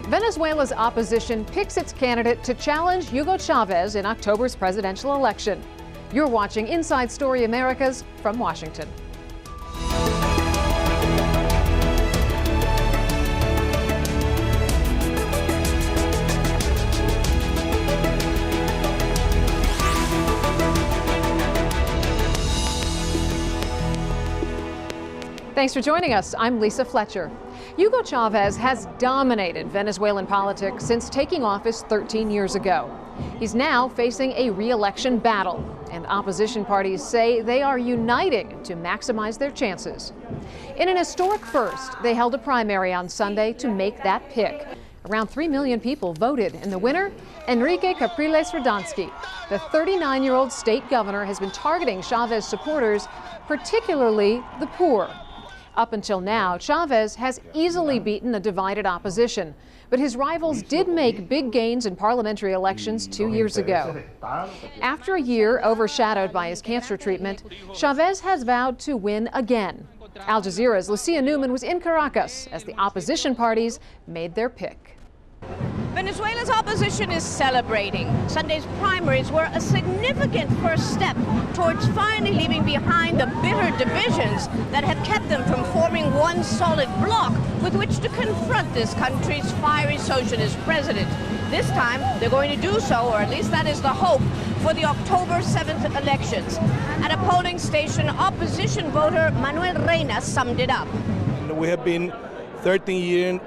Venezuela's opposition picks its candidate to challenge Hugo Chavez in October's presidential election. You're watching Inside Story Americas from Washington. Thanks for joining us. I'm Lisa Fletcher. Hugo Chavez has dominated Venezuelan politics since taking office 13 years ago. He's now facing a re-election battle, and opposition parties say they are uniting to maximize their chances. In an historic first, they held a primary on Sunday to make that pick. Around 3 million people voted, and the winner, Henrique Capriles. The 39-year-old state governor has been targeting Chavez supporters, particularly the poor. Up until now, Chavez has easily beaten a divided opposition, but his rivals did make big gains in parliamentary elections 2 years ago. After a year overshadowed by his cancer treatment, Chavez has vowed to win again. Al Jazeera's Lucia Newman was in Caracas as the opposition parties made their pick. Venezuela's opposition is celebrating. Sunday's primaries were a significant first step towards finally leaving behind the bitter divisions that have kept them from forming one solid bloc with which to confront this country's fiery socialist president. This time, they're going to do so, or at least that is the hope, for the October 7th elections. At a polling station, opposition voter Manuel Reina summed it up. We have been 13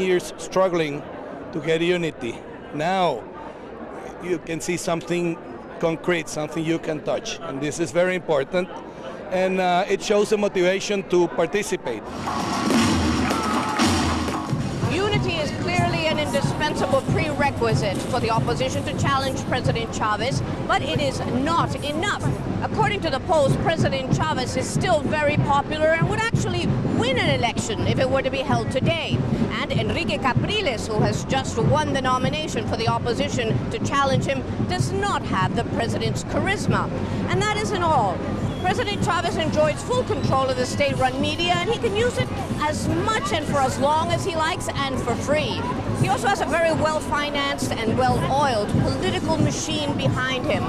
years struggling to get unity. Now you can see something concrete, something you can touch, and this is very important, and it shows a motivation to participate. Unity is clearly an indispensable prerequisite for the opposition to challenge President Chavez, but it is not enough. According to the polls, President Chavez is still very popular and would actually win an election if it were to be held today. And Henrique Capriles, who has just won the nomination for the opposition to challenge him, does not have the president's charisma. And that isn't all. President Chavez enjoys full control of the state-run media, and he can use it as much and for as long as he likes and for free. He also has a very well-financed and well-oiled political machine behind him.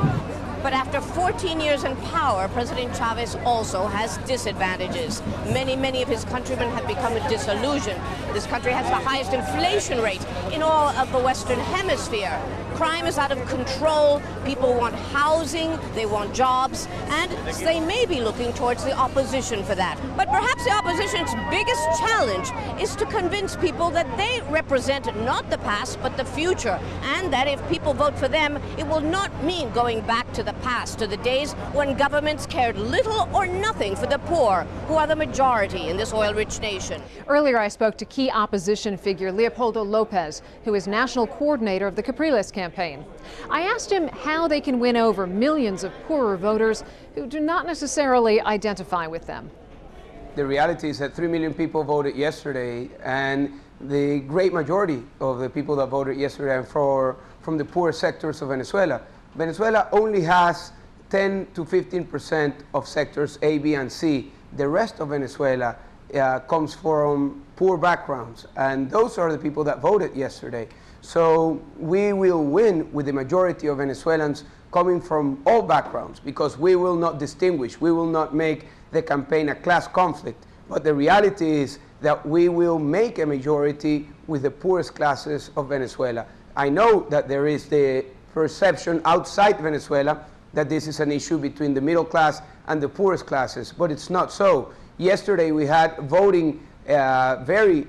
But after 14 years in power, President Chavez also has disadvantages. Many of his countrymen have become disillusioned. This country has the highest inflation rate in all of the Western Hemisphere. Crime is out of control, people want housing, they want jobs, and they may be looking towards the opposition for that. But perhaps the opposition's biggest challenge is to convince people that they represent not the past, but the future, and that if people vote for them, it will not mean going back to the past, to the days when governments cared little or nothing for the poor, who are the majority in this oil-rich nation. Earlier, I spoke to key opposition figure Leopoldo Lopez, who is national coordinator of the Capriles campaign. I asked him how they can win over millions of poorer voters who do not necessarily identify with them. The reality is that 3 million people voted yesterday, and the great majority of the people that voted yesterday are from the poor sectors of Venezuela. Venezuela only has 10 to 15% of sectors A, B, and C. The rest of Venezuela comes from poor backgrounds, and those are the people that voted yesterday. So we will win with the majority of Venezuelans coming from all backgrounds, because we will not distinguish, we will not make the campaign a class conflict. But the reality is that we will make a majority with the poorest classes of Venezuela. I know that there is the perception outside Venezuela that this is an issue between the middle class and the poorest classes, but it's not so. Yesterday we had voting, very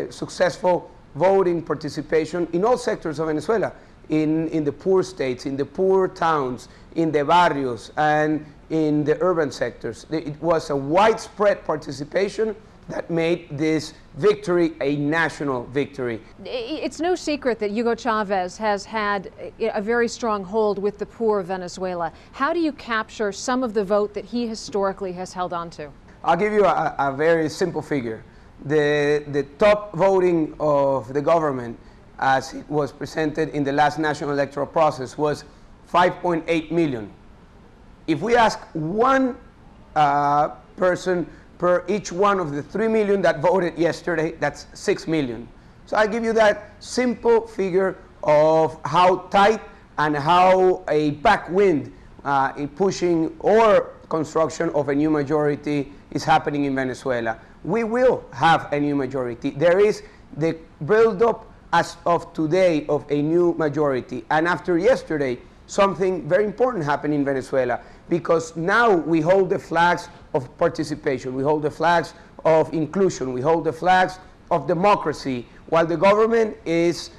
successful voting participation in all sectors of Venezuela, in the poor states, in the poor towns, in the barrios, and in the urban sectors. It was a widespread participation that made this victory a national victory. It's no secret that Hugo Chavez has had a very strong hold with the poor of Venezuela. How do you capture some of the vote that he historically has held on to? I'll give you a very simple figure. The top voting of the government, as it was presented in the last national electoral process, was 5.8 million. If we ask one person per each one of the 3 million that voted yesterday, that's 6 million. So I give you that simple figure of how tight and how a backwind in pushing or construction of a new majority is happening in Venezuela. We will have a new majority. There is the build-up as of today of a new majority. And after yesterday, something very important happened in Venezuela, because now we hold the flags of participation, we hold the flags of inclusion, we hold the flags of democracy, while the government is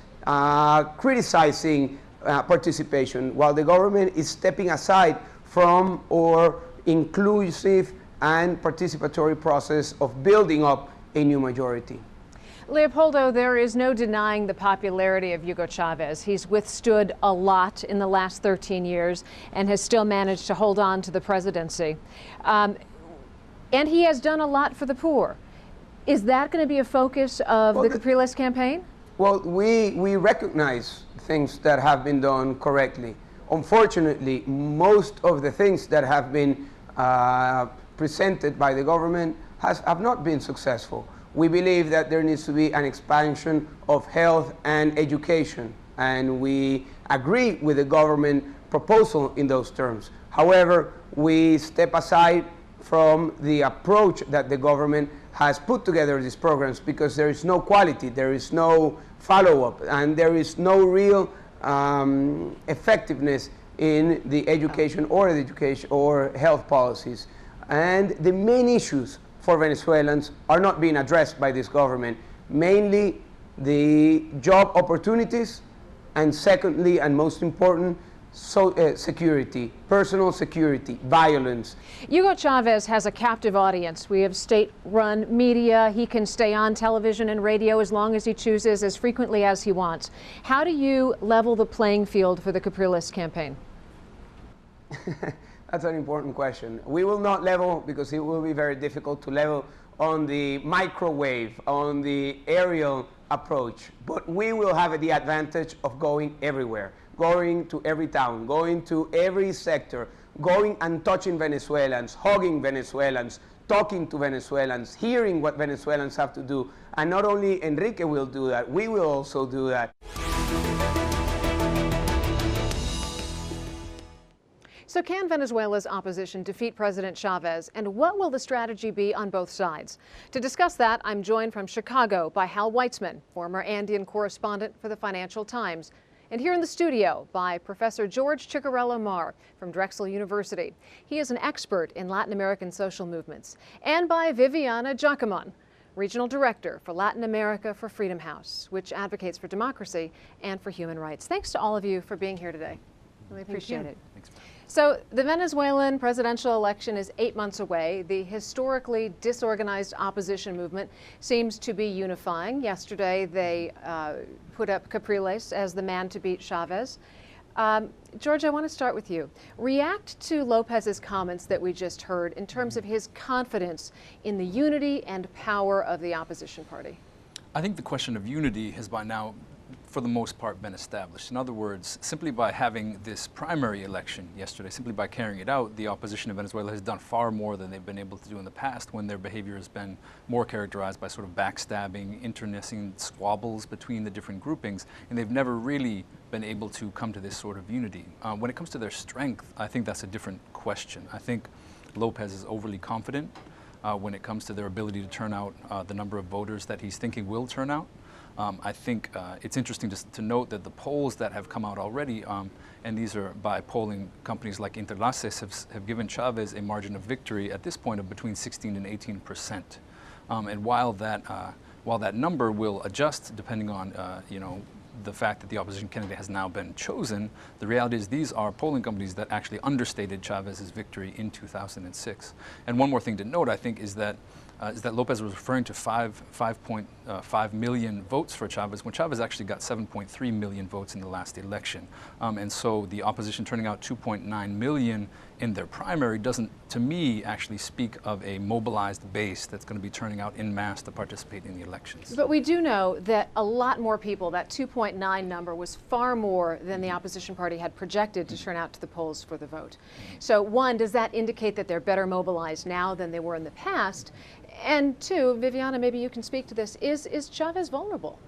criticizing participation, while the government is stepping aside from our inclusive and participatory process of building up a new majority. Leopoldo, there is no denying the popularity of Hugo Chavez. He's withstood a lot in the last 13 years and has still managed to hold on to the presidency. And he has done a lot for the poor. Is that going to be a focus of the Capriles campaign? Well, we recognize things that have been done correctly. Unfortunately, most of the things that have been presented by the government have not been successful. We believe that there needs to be an expansion of health and education, and we agree with the government proposal in those terms. However, we step aside from the approach that the government has put together these programs, because there is no quality, there is no follow-up, and there is no real effectiveness in the education or health policies. And the main issues for Venezuelans are not being addressed by this government, mainly the job opportunities, and secondly, and most important, security, personal security, violence. Hugo Chavez has a captive audience. We have state-run media. He can stay on television and radio as long as he chooses, as frequently as he wants. How do you level the playing field for the Capriles campaign? That's an important question. We will not level, because it will be very difficult to level on the microwave, on the aerial approach. But we will have the advantage of going everywhere, going to every town, going to every sector, going and touching Venezuelans, hugging Venezuelans, talking to Venezuelans, hearing what Venezuelans have to do. And not only Henrique will do that, we will also do that. So can Venezuela's opposition defeat President Chavez, and what will the strategy be on both sides? To discuss that, I'm joined from Chicago by Hal Weitzman, former Andean correspondent for the Financial Times, and here in the studio by Professor George Ciccarello-Marr from Drexel University. He is an expert in Latin American social movements, and by Viviana Giacomon, Regional Director for Latin America for Freedom House, which advocates for democracy and for human rights. Thanks to all of you for being here today. Really appreciate it. Thanks. So the Venezuelan presidential election is 8 months away. The historically disorganized opposition movement seems to be unifying. Yesterday they put up Capriles as the man to beat Chavez. George, I want to start with you. React to Lopez's comments that we just heard in terms of his confidence in the unity and power of the opposition party. I think the question of unity has by now, for the most part, been established. In other words, simply by having this primary election yesterday, simply by carrying it out, the opposition in Venezuela has done far more than they've been able to do in the past, when their behavior has been more characterized by sort of backstabbing, internecine squabbles between the different groupings, and they've never really been able to come to this sort of unity. When it comes to their strength, I think that's a different question. I think Lopez is overly confident when it comes to their ability to turn out the number of voters that he's thinking will turn out. I think it's interesting to note that the polls that have come out already, and these are by polling companies like Interlaces, have given Chavez a margin of victory at this point of between 16 and 18%. And while that number will adjust depending on the fact that the opposition candidate has now been chosen, the reality is these are polling companies that actually understated Chavez's victory in 2006. And one more thing to note, I think, is that Lopez was referring to 5.5 million votes for Chavez, when Chavez actually got 7.3 million votes in the last election. And so the opposition turning out 2.9 million in their primary doesn't, to me, actually speak of a mobilized base that's going to be turning out en masse to participate in the elections. But we do know that a lot more people, that 2.9 number was far more than the opposition party had projected to turn out to the polls for the vote. So one, does that indicate that they're better mobilized now than they were in the past? And two, Viviana, maybe you can speak to this, is Chavez vulnerable?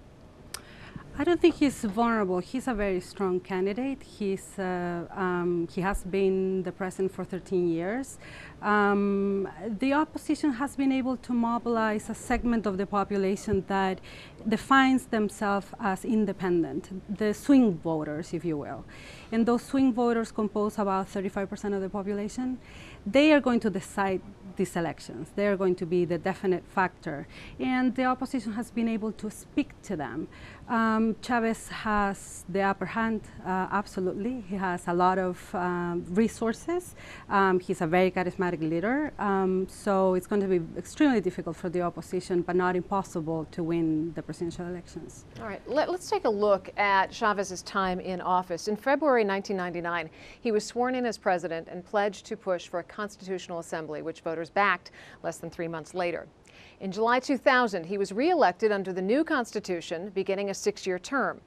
I don't think he's vulnerable. He's a very strong candidate. He has been the president for 13 years. The opposition has been able to mobilize a segment of the population that defines themselves as independent, the swing voters, if you will. And those swing voters compose about 35% of the population. They are going to decide these elections. They are going to be the definite factor. And the opposition has been able to speak to them. Chavez has the upper hand, absolutely. He has a lot of resources. He's a very charismatic leader. So it's going to be extremely difficult for the opposition, but not impossible to win the presidential elections. All right, let's take a look at Chavez's time in office. In February 1999, he was sworn in as president and pledged to push for a constitutional assembly, which voters backed less than 3 months later. In July 2000, he was re-elected under the new constitution, beginning a 6-year term.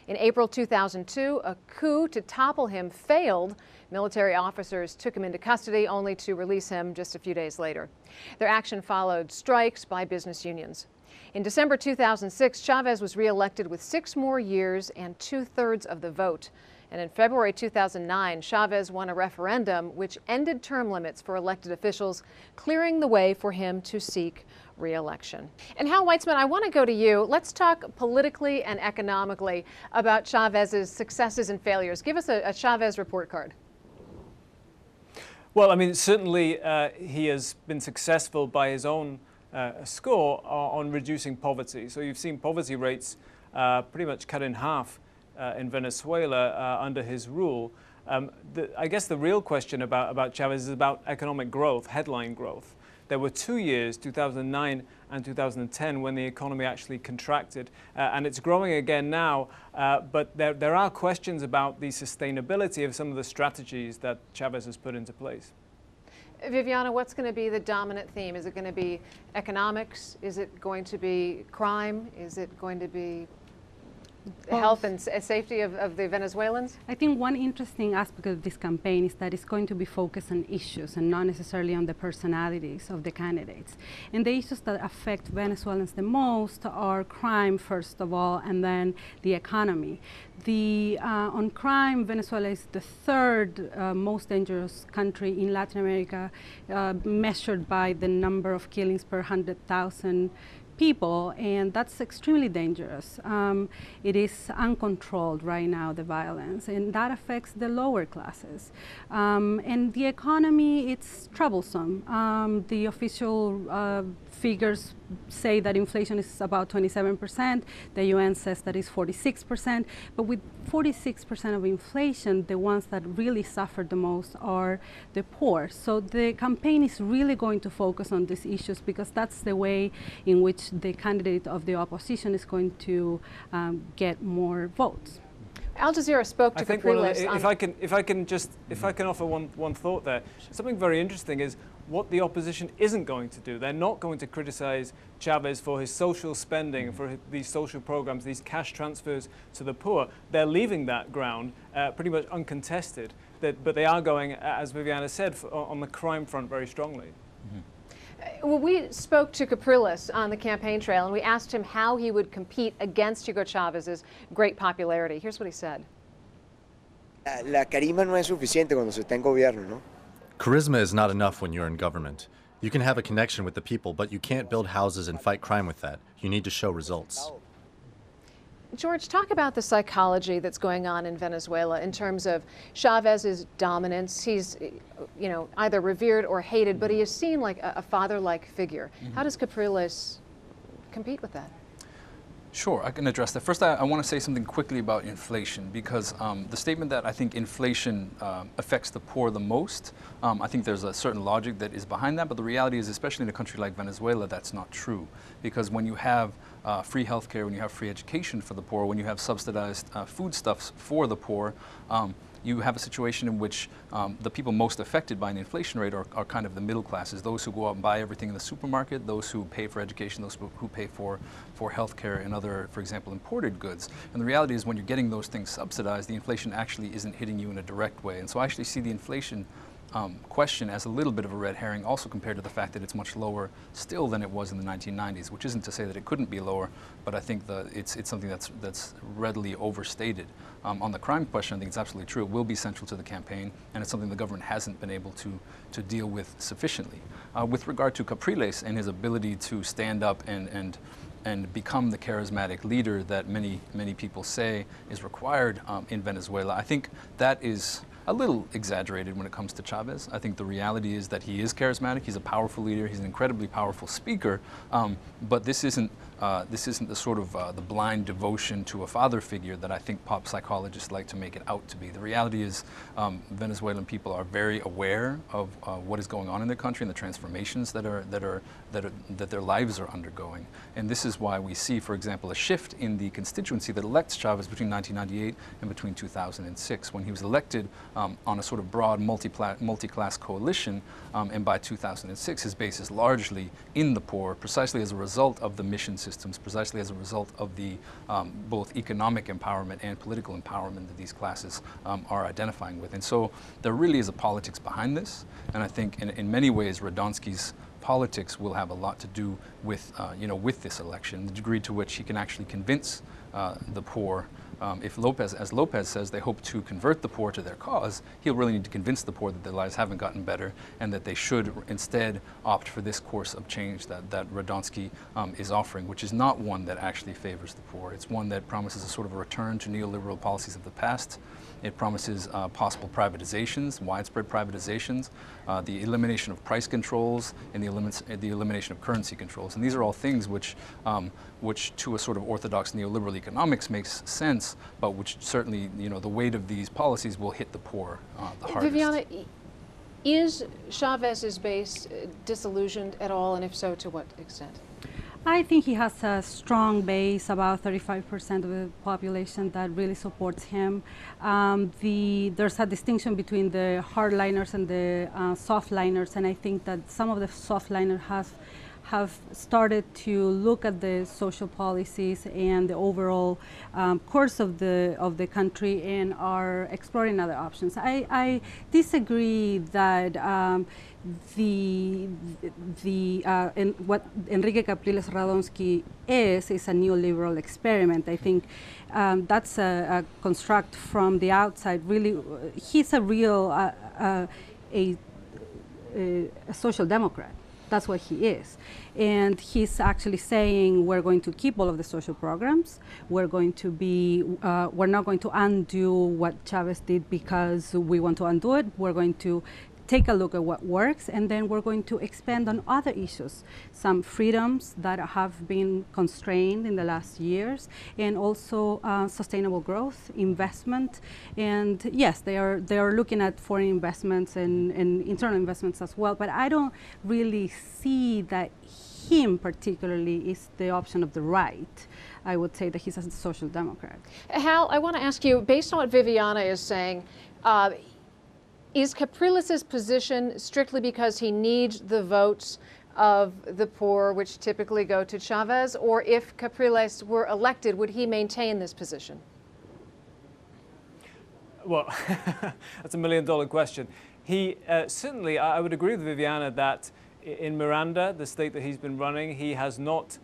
In April 2002, a coup to topple him failed. Military officers took him into custody, only to release him just a few days later. Their action followed strikes by business unions. In December 2006, Chavez was re-elected with 6 more years and 2/3 of the vote. And in February 2009, Chavez won a referendum which ended term limits for elected officials, clearing the way for him to seek re-election. And Hal Weitzman, I want to go to you. Let's talk politically and economically about Chavez's successes and failures. Give us a Chavez report card. Well, I mean, certainly he has been successful by his own score on reducing poverty. So you've seen poverty rates pretty much cut in half in Venezuela under his rule. I guess the real question about Chavez is about economic growth, headline growth. There were 2 years, 2009 and 2010, when the economy actually contracted, and it's growing again now, but there are questions about the sustainability of some of the strategies that Chavez has put into place. Viviana, what's going to be the dominant theme? Is it going to be economics? Is it going to be crime? Is it going to be health and safety of the Venezuelans? I think one interesting aspect of this campaign is that it's going to be focused on issues and not necessarily on the personalities of the candidates. And the issues that affect Venezuelans the most are crime, first of all, and then the economy. On crime, Venezuela is the 3rd most dangerous country in Latin America, measured by the number of killings per 100,000 people, and that's extremely dangerous. It is uncontrolled right now, the violence, and that affects the lower classes. And the economy, it's troublesome. The official figures say that inflation is about 27%. The UN says that it's 46%. But with 46% of inflation, the ones that really suffer the most are the poor. So the campaign is really going to focus on these issues because that's the way in which the candidate of the opposition is going to get more votes. Al Jazeera spoke to Capriles. If I can offer one thought there. Something very interesting is what the opposition isn't going to do. They're not going to criticize Chavez for his social spending, for these social programs, these cash transfers to the poor. They're leaving that ground pretty much uncontested. But they are going, as Viviana said, on the crime front very strongly. Mm-hmm. Well, we spoke to Capriles on the campaign trail, and we asked him how he would compete against Hugo Chavez's great popularity. Here's what he said. La carisma no es suficiente cuando se está en gobierno, ¿no? Charisma is not enough when you're in government. You can have a connection with the people, but you can't build houses and fight crime with that. You need to show results. George, talk about the psychology that's going on in Venezuela in terms of Chavez's dominance. He's, either revered or hated, but he is seen like a father-like figure. Mm-hmm. How does Capriles compete with that? Sure, I can address that. First, I want to say something quickly about inflation, because the statement that I think inflation affects the poor the most, I think there's a certain logic that is behind that, but the reality is, especially in a country like Venezuela, that's not true. Because when you have free healthcare, when you have free education for the poor, when you have subsidized foodstuffs for the poor, you have a situation in which the people most affected by an inflation rate are kind of the middle classes, those who go out and buy everything in the supermarket, those who pay for education, those who pay for healthcare and other, for example, imported goods. And the reality is when you're getting those things subsidized, the inflation actually isn't hitting you in a direct way. And so I actually see the inflation question as a little bit of a red herring, also compared to the fact that it's much lower still than it was in the 1990s, which isn't to say that it couldn't be lower, but I think it's something that's readily overstated. On the crime question, I think it's absolutely true. It will be central to the campaign, and it's something the government hasn't been able to deal with sufficiently. With regard to Capriles and his ability to stand up and become the charismatic leader that many people say is required in Venezuela, I think that is a little exaggerated when it comes to Chavez. I think the reality is that he is charismatic. He's a powerful leader. He's an incredibly powerful speaker. But this isn't the sort of the blind devotion to a father figure that I think pop psychologists like to make it out to be. The reality is Venezuelan people are very aware of what is going on in their country and the transformations that their lives are undergoing. And this is why we see, for example, a shift in the constituency that elects Chavez between 1998 and between 2006, when he was elected on a sort of broad multi-class coalition, and by 2006 his base is largely in the poor, precisely as a result of the mission systems, precisely as a result of the both economic empowerment and political empowerment that these classes are identifying with. And so there really is a politics behind this, and I think in many ways Radonsky's politics will have a lot to do with with this election, the degree to which he can actually convince the poor. If Lopez, as Lopez says, they hope to convert the poor to their cause, he'll really need to convince the poor that their lives haven't gotten better and that they should instead opt for this course of change that Radonsky is offering, which is not one that actually favors the poor. It's one that promises a sort of a return to neoliberal policies of the past. It promises possible privatizations, widespread privatizations, the elimination of price controls, and the elimination of currency controls. And these are all things which to a sort of orthodox neoliberal economics makes sense, but which certainly, the weight of these policies will hit the poor the hardest. Viviana, is Chavez's base disillusioned at all, and if so, to what extent? I think he has a strong base, about 35% of the population that really supports him. There's a distinction between the hardliners and the softliners, and I think that some of the softliners have started to look at the social policies and the overall course of the country and are exploring other options. I disagree that what Henrique Capriles Radonsky is a neoliberal experiment. I think that's a construct from the outside. Really, he's a real a social democrat. That's what he is. And he's actually saying we're going to keep all of the social programs. We're going to be, we're not going to undo what Chavez did because we want to undo it. We're going to take a look at what works, and then we're going to expand on other issues, some freedoms that have been constrained in the last years, and also sustainable growth, investment, and yes, they are looking at foreign investments and internal investments as well. But I don't really see that him particularly is the option of the right. I would say that he's a social democrat. Hal, I want to ask you, based on what Viviana is saying, is Capriles' position strictly because he needs the votes of the poor, which typically go to Chavez, or if Capriles were elected, would he maintain this position? Well, that's $1 million question. He certainly, I would agree with Viviana that in Miranda, the state that he's been running, he has not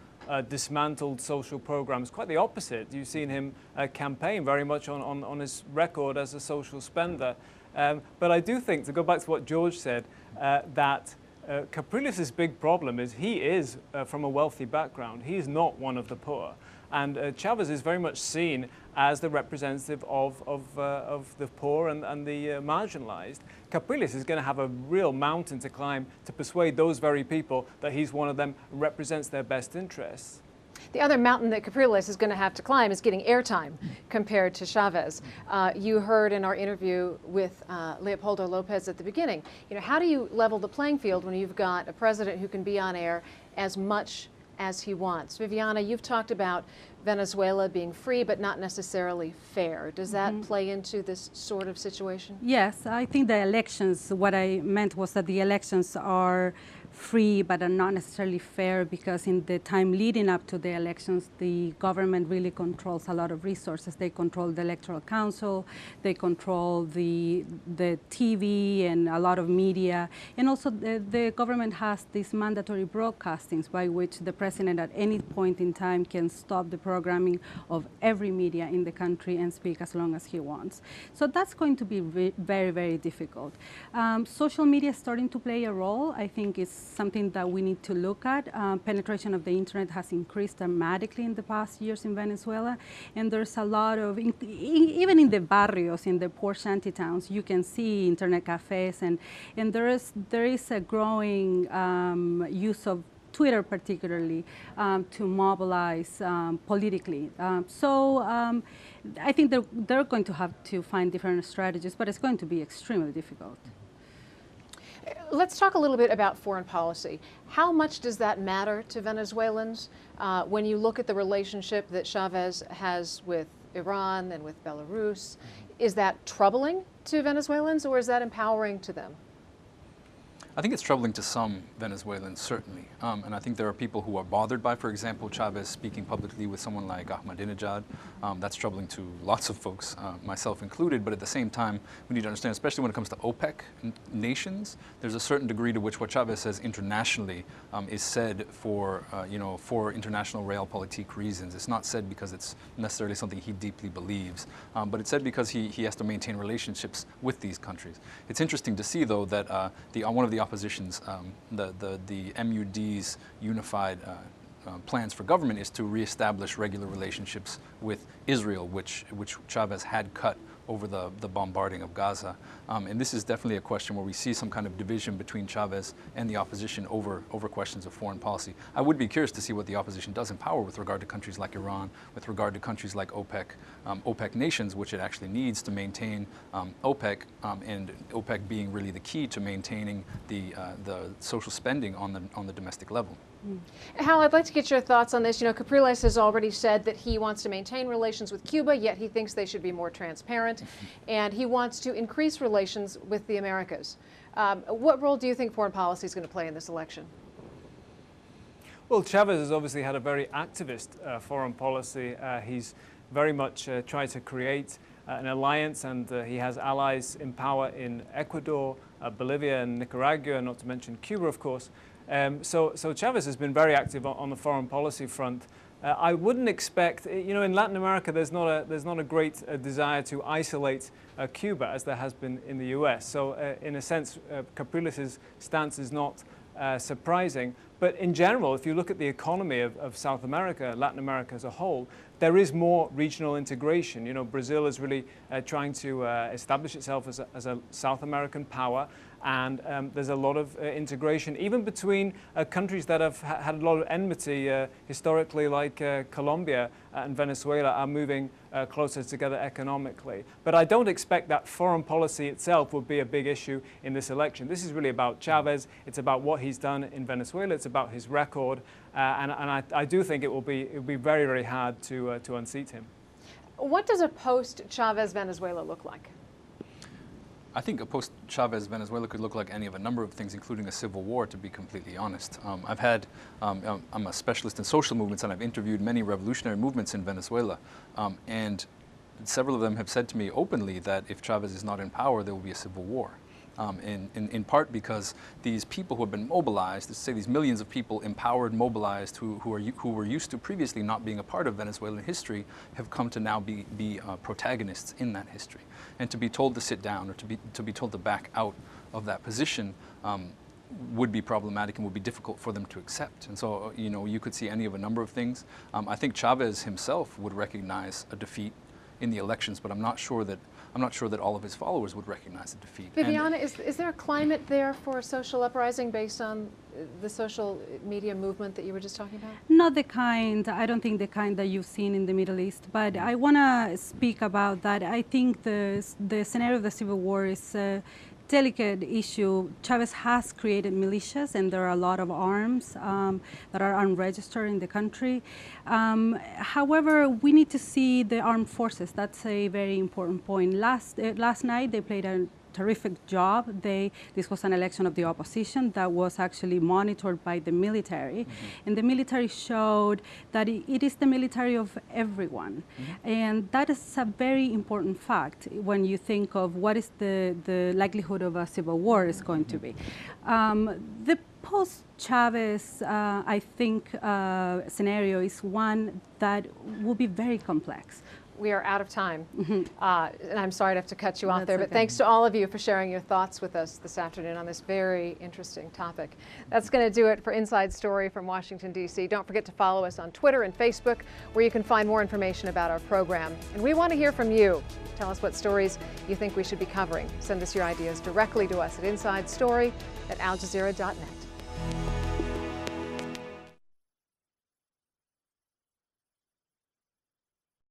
dismantled social programs. Quite the opposite. You've seen him campaign very much on his record as a social spender. But I do think, to go back to what George said, that Capriles' big problem is he is from a wealthy background. He is not one of the poor. And Chavez is very much seen as the representative of the poor and the marginalized. Capriles is going to have a real mountain to climb to persuade those very people that he's one of them, represents their best interests. The other mountain that Capriles is going to have to climb is getting airtime compared to Chavez. You heard in our interview with Leopoldo Lopez at the beginning, how do you level the playing field when you've got a president who can be on air as much as he wants? Viviana, you've talked about Venezuela being free but not necessarily fair. Does that play into this sort of situation? Yes, I think the elections, what I meant was that the elections are free but are not necessarily fair, because in the time leading up to the elections, the government really controls a lot of resources. They control the Electoral Council, they control the TV and a lot of media, and also the government has these mandatory broadcastings by which the president at any point in time can stop the programming of every media in the country and speak as long as he wants. So that's going to be very, very difficult. Social media is starting to play a role. I think it's something that we need to look at. Penetration of the internet has increased dramatically in the past years in Venezuela, and there's a lot of, even in the barrios, in the poor shanty towns, you can see internet cafes, and there is a growing use of Twitter particularly to mobilize politically. I think they're going to have to find different strategies, but it's going to be extremely difficult. Let's talk a little bit about foreign policy. How much does that matter to Venezuelans when you look at the relationship that Chavez has with Iran and with Belarus? Is that troubling to Venezuelans, or is that empowering to them? I think it's troubling to some Venezuelans, certainly. And I think there are people who are bothered by, for example, Chavez speaking publicly with someone like Ahmadinejad. That's troubling to lots of folks, myself included. But at the same time, we need to understand, especially when it comes to OPEC nations, there's a certain degree to which what Chavez says internationally is said for, for international realpolitik reasons. It's not said because it's necessarily something he deeply believes, but it's said because he has to maintain relationships with these countries. It's interesting to see, though, that one of the opposition's, the MUD's unified plans for government is to reestablish regular relationships with Israel, which Chavez had cut over the bombarding of Gaza. And this is definitely a question where we see some kind of division between Chavez and the opposition over questions of foreign policy. I would be curious to see what the opposition does in power with regard to countries like Iran, with regard to countries like OPEC, OPEC nations, which it actually needs to maintain OPEC, and OPEC being really the key to maintaining the social spending on the domestic level. Hal, I'd like to get your thoughts on this. Capriles has already said that he wants to maintain relations with Cuba, yet he thinks they should be more transparent, and he wants to increase relations with the Americas. What role do you think foreign policy is going to play in this election? Well, Chavez has obviously had a very activist foreign policy. He's very much tried to create an alliance, and he has allies in power in Ecuador, Bolivia, and Nicaragua, not to mention Cuba, of course. So Chavez has been very active on the foreign policy front. I wouldn't expect, in Latin America, there's not a great desire to isolate Cuba as there has been in the U.S. So in a sense, Capriles' stance is not surprising. But in general, if you look at the economy of South America, Latin America as a whole, there is more regional integration. Brazil is really trying to establish itself as a South American power. And there's a lot of integration, even between countries that have had a lot of enmity historically, like Colombia and Venezuela, are moving closer together economically. But I don't expect that foreign policy itself will be a big issue in this election. This is really about Chavez. It's about what he's done in Venezuela. It's about his record. And I do think it will be very, very hard to unseat him. What does a post-Chavez Venezuela look like? I think a post-Chavez Venezuela could look like any of a number of things, including a civil war, to be completely honest. I'm a specialist in social movements, and I've interviewed many revolutionary movements in Venezuela. And several of them have said to me openly that if Chavez is not in power, there will be a civil war. In part because these people who have been mobilized, let's say these millions of people empowered, mobilized, who were used to previously not being a part of Venezuelan history, have come to now be protagonists in that history. And to be told to sit down, or to be told to back out of that position would be problematic and would be difficult for them to accept. And so, you could see any of a number of things. I think Chavez himself would recognize a defeat in the elections, but I'm not sure that all of his followers would recognize the defeat. Viviana, is there a climate there for social uprising based on the social media movement that you were just talking about? Not the kind, I don't think the kind that you've seen in the Middle East, but I want to speak about that. I think the scenario of the civil war is a delicate issue. Chavez has created militias, and there are a lot of arms that are unregistered in the country. However, we need to see the armed forces. That's a very important point. Last night they played a terrific job. This was an election of the opposition that was actually monitored by the military. And the military showed that it is the military of everyone. And that is a very important fact when you think of what is the likelihood of a civil war is going to be. The post-Chavez, I think, scenario is one that will be very complex. We are out of time. And I'm sorry to have to cut you off there, but okay. thanks to all of you for sharing your thoughts with us this afternoon on this very interesting topic. That's going to do it for Inside Story from Washington, D.C. Don't forget to follow us on Twitter and Facebook, where you can find more information about our program. And we want to hear from you. Tell us what stories you think we should be covering. Send us your ideas directly to us at InsideStory@AlJazeera.net.